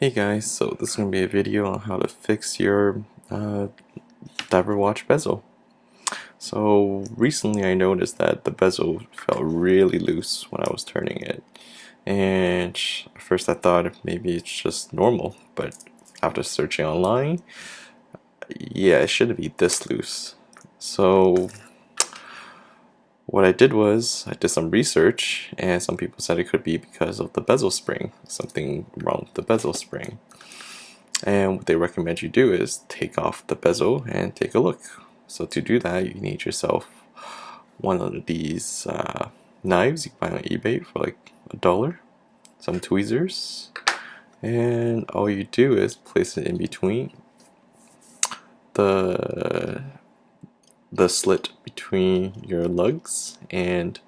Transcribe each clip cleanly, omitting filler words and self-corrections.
Hey guys, so this is going to be a video on how to fix your diver watch bezel. So recently I noticed that the bezel felt really loose when I was turning it, and at first I thought maybe it's just normal, but after searching online, yeah, it shouldn't be this loose. So what I did was I did some research, and some people said it could be because of the bezel spring, something wrong with the bezel spring. And what they recommend you do is take off the bezel and take a look. So to do that, you need yourself one of these knives you can buy on eBay for like $1, some tweezers, and all you do is place it in between the slit between your lugs and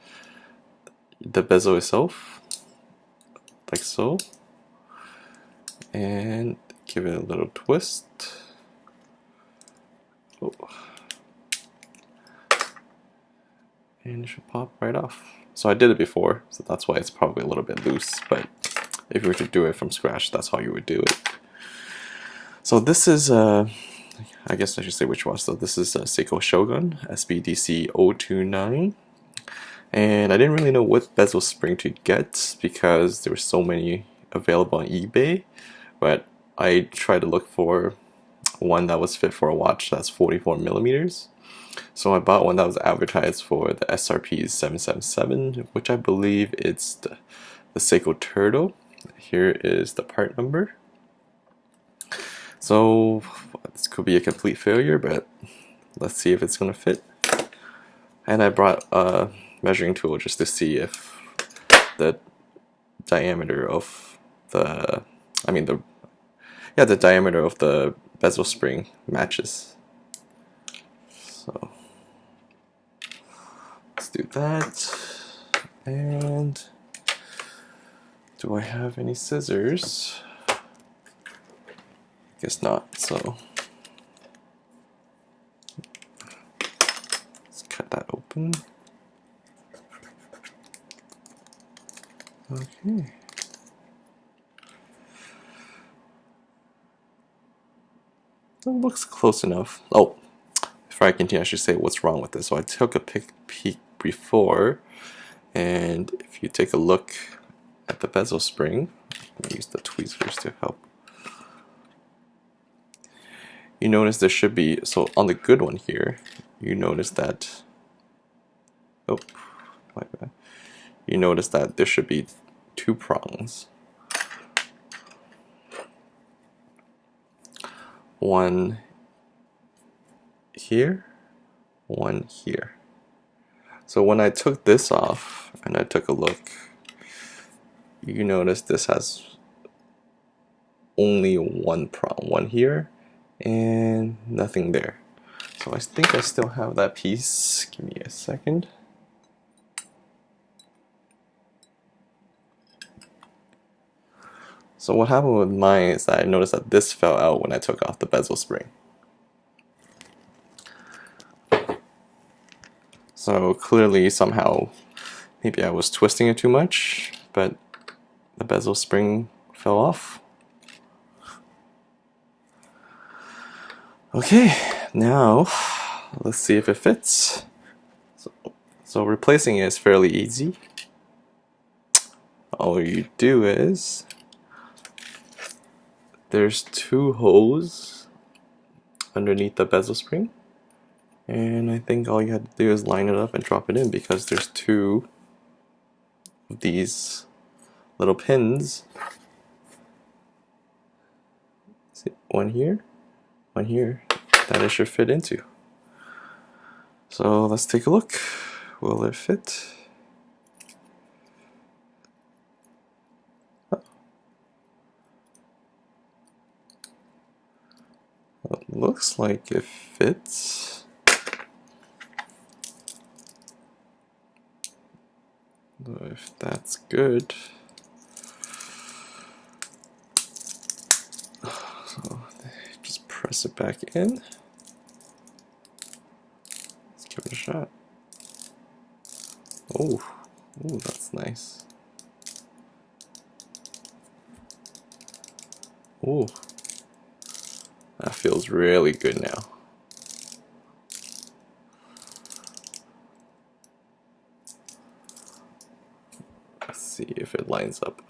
the bezel itself, like so, and give it a little twist. Oh. And it should pop right off. So I did it before, so that's why it's probably a little bit loose, but if you were to do it from scratch, that's how you would do it. So this is, I guess I should say which one. So this is a Seiko Shogun SBDC 029. And I didn't really know what bezel spring to get because there were so many available on eBay, but I tried to look for one that was fit for a watch that's 44 millimeters. So I bought one that was advertised for the SRP 777, which I believe it's the Seiko Turtle. Here is the part number. So this could be a complete failure, but let's see if it's going to fit. And I brought a measuring tool just to see if the diameter of the, the diameter of the bezel spring matches. So let's do that. And do I have any scissors? Guess not, so let's cut that open. Okay. That looks close enough. Oh, before I continue, I should say what's wrong with this. So I took a peek before, and if you take a look at the bezel spring, let me use the tweezers to help. You notice there should be, so on the good one here, you notice that, oh, my bad. You notice that there should be two prongs. One here, one here. So when I took this off and I took a look, you notice this has only one prong, one here and nothing there. So I think I still have that piece. Give me a second. So what happened with mine is that I noticed that this fell out when I took off the bezel spring. So clearly somehow maybe I was twisting it too much, but the bezel spring fell off. Okay, now let's see if it fits. So replacing it is fairly easy. All you do is, there's two holes underneath the bezel spring, and I think all you have to do is line it up and drop it in, because there's two of these little pins. See, one here, that it should fit into. So let's take a look. Will it fit? It looks like it fits. If that's good. So just press it back in. Let's give it a shot. Oh, that's nice. Ooh, that feels really good now. Let's see if it lines up.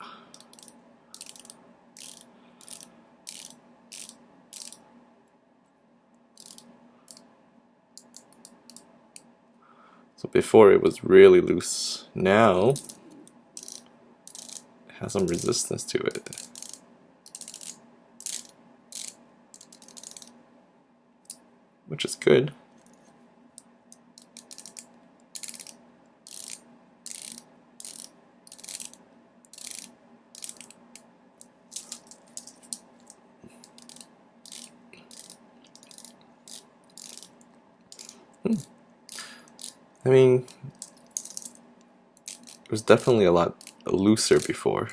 So before it was really loose. Now it has some resistance to it. Which is good. I mean, it was definitely a lot looser before.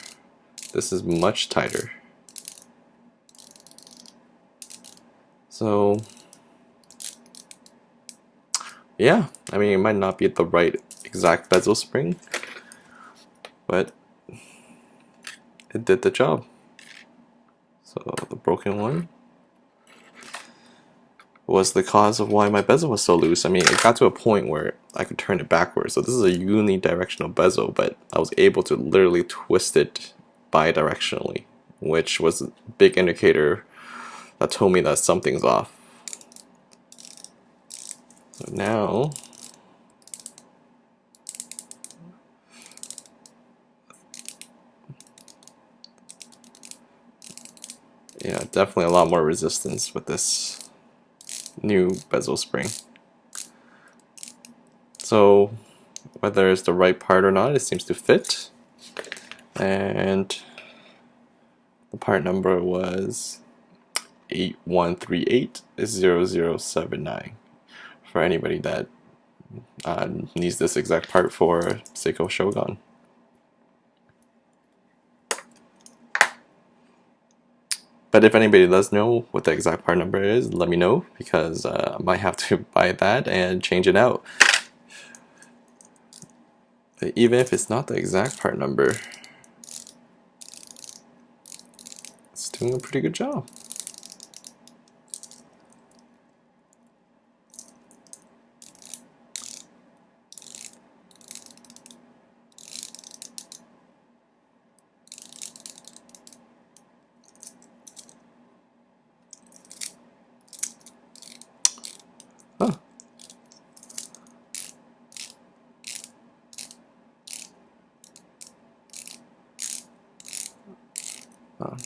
This is much tighter. So, yeah, I mean, it might not be the right exact bezel spring, but it did the job. So the broken one was the cause of why my bezel was so loose. I mean, it got to a point where I could turn it backwards. So this is a unidirectional bezel, but I was able to literally twist it bidirectionally, which was a big indicator that told me that something's off. So now, yeah, definitely a lot more resistance with this new bezel spring. So whether it's the right part or not, it seems to fit. And the part number was 81380079 for anybody that needs this exact part for Seiko Shogun. But if anybody does know what the exact part number is, let me know, because I might have to buy that and change it out. But even if it's not the exact part number, it's doing a pretty good job. Huh. Oh.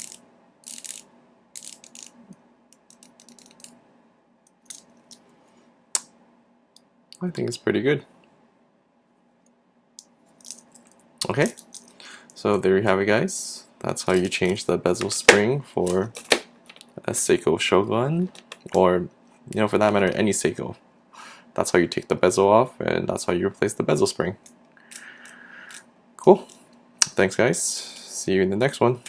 I think it's pretty good. Okay, so there you have it, guys. That's how you change the bezel spring for a Seiko Shogun, or for that matter, any Seiko. That's how you take the bezel off, and that's how you replace the bezel spring. Cool. Thanks, guys. See you in the next one.